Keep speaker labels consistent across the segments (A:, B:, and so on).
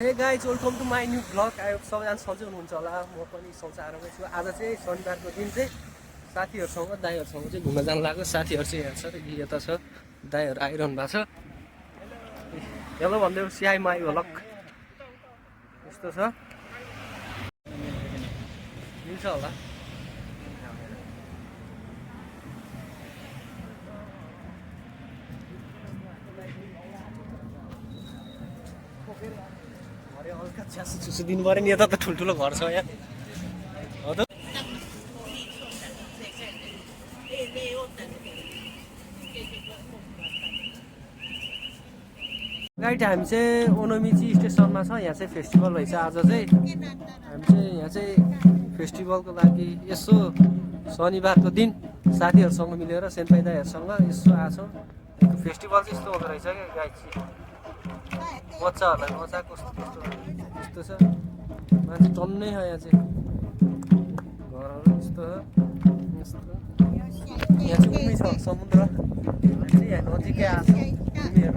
A: हे guys welcome to my new blog. आयो सबैजना सन्चै हुनुहुन्छ होला, म पनि संसारमै छु। आज चाहिँ शनिबारको दिन चाहिँ साथीहरूसँग दाइहरूसँग चाहिँ घुम्न जानु लाग्यो। साथीहरू चाहिँ यहाँ छ, यता छ, दाइहरू आइरहनु भएको छ। हेलो भन्दै सिआई माई भ्लग यस्तो छ, मिल्छ होला। हल्का छ्यास छुसु दिनु पऱ्यो नि, यता त ठुल्ठुलो घर छ यहाँ। हो त गाइड हामी चाहिँ ओनोमिची स्टेसनमा छ। यहाँ चाहिँ फेस्टिभल भएछ आज चाहिँ। हामी चाहिँ यहाँ चाहिँ फेस्टिभलको लागि यसो शनिबारको दिन साथीहरूसँग मिलेर सेन्पाई दाइहरूसँग यसो आएको छौँ। फेस्टिभल चाहिँ यस्तो हुँदो रहेछ क्या गाइड चाहिँ। बच्चाहरूलाई मजा कस्तो त्यस्तो यस्तो छ, मान्छे टन्नै छ यहाँ चाहिँ। घरहरू यस्तो छ, यस्तो यहाँ चाहिँ उमी छ समुद्र। चाहिँ यहाँ नजिकै आएको उमी हेर्न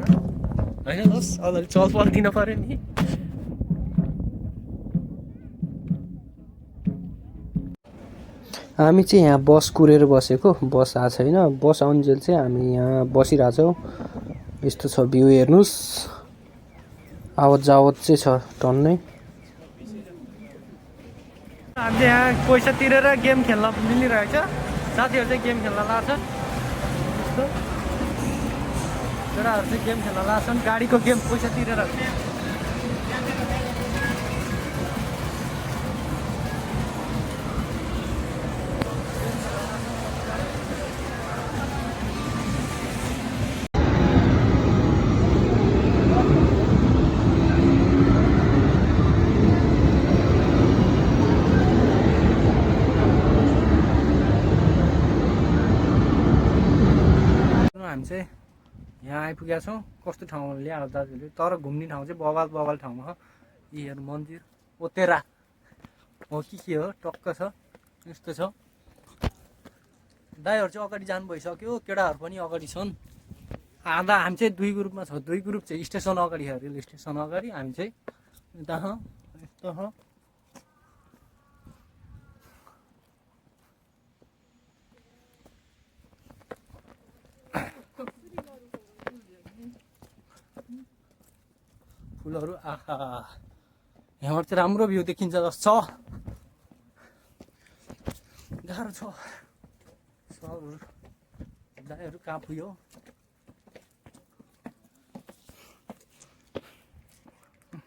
A: होइन होस्, अलिअलि चलपल दिन पऱ्यो नि। हामी चाहिँ यहाँ बस कुरेर बसेको, बस आएको छैन। बस आउन्जेल चाहिँ हामी यहाँ बसिरहेछौँ। यस्तो छ भ्यू हेर्नुहोस्, आवत जावत चाहिँ छ टन्नै। हामी चाहिँ यहाँ पैसा तिरेर गेम खेल्न मिलिरहेको छ। साथीहरू चाहिँ गेम खेल्न लाग्छ, यस्तो केटाहरू चाहिँ गेम खेल्न लाग्छन्। गाडीको गेम पैसा तिरेर। हामी चाहिँ यहाँ आइपुगेका छौँ। कस्तो ठाउँमा ल्यायो दाजुले, तर घुम्ने ठाउँ चाहिँ बवाल बवाल ठाउँमा हो। यी हेर्नु मन्दिर ओतेरा हो कि के हो, टक्क छ यस्तो छ। दाइहरू चाहिँ अगाडि जानु भइसक्यो, केटाहरू पनि अगाडि छन्। आधा हामी चाहिँ दुई ग्रुपमा छ। दुई ग्रुप चाहिँ स्टेसन अगाडि छ, रेल स्टेसन अगाडि। हामी चाहिँ यता यस्तो छ। फुलहरू आहा, यहाँबाट चाहिँ राम्रो भ्यू देखिन्छ जस्तो छ। गाह्रो छ सरहरू, दाइहरू कहाँ पुग्यो।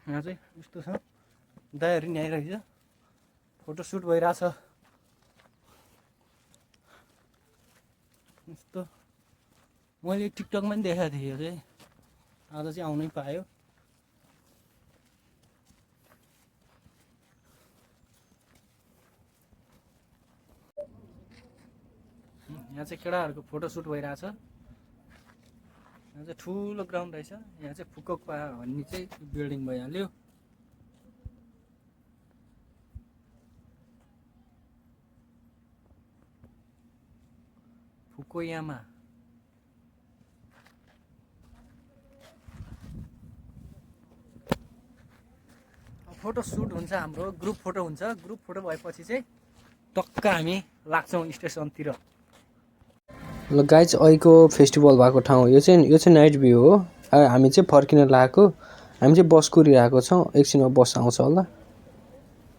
A: यहाँ चाहिँ यस्तो छ, दाइहरू नि आइरहेछ, फोटोसुट भइरहेछ यस्तो। मैले टिकटकमा पनि देखाएको थिएँ, यो चाहिँ आज चाहिँ आउनै पायो। यहाँ चाहिँ केटाहरूको फोटोसुट भइरहेछ। यहाँ चाहिँ ठुलो ग्राउन्ड रहेछ। यहाँ चाहिँ फुकोकपा भन्ने चाहिँ बिल्डिङ भइहाल्यो। फुकोयामा फोटोसुट हुन्छ हाम्रो, ग्रुप फोटो हुन्छ। ग्रुप फोटो भएपछि चाहिँ टक्क हामी लाग्छौँ स्टेसनतिर। ल गाइज, अहिलेको फेस्टिभल भएको ठाउँ यो चाहिँ नाइट भ्यू हो। हामी चाहिँ फर्किन लागेको। हामी चाहिँ बस कुरिरहेको छौँ, एकछिनमा बस आउँछ होला।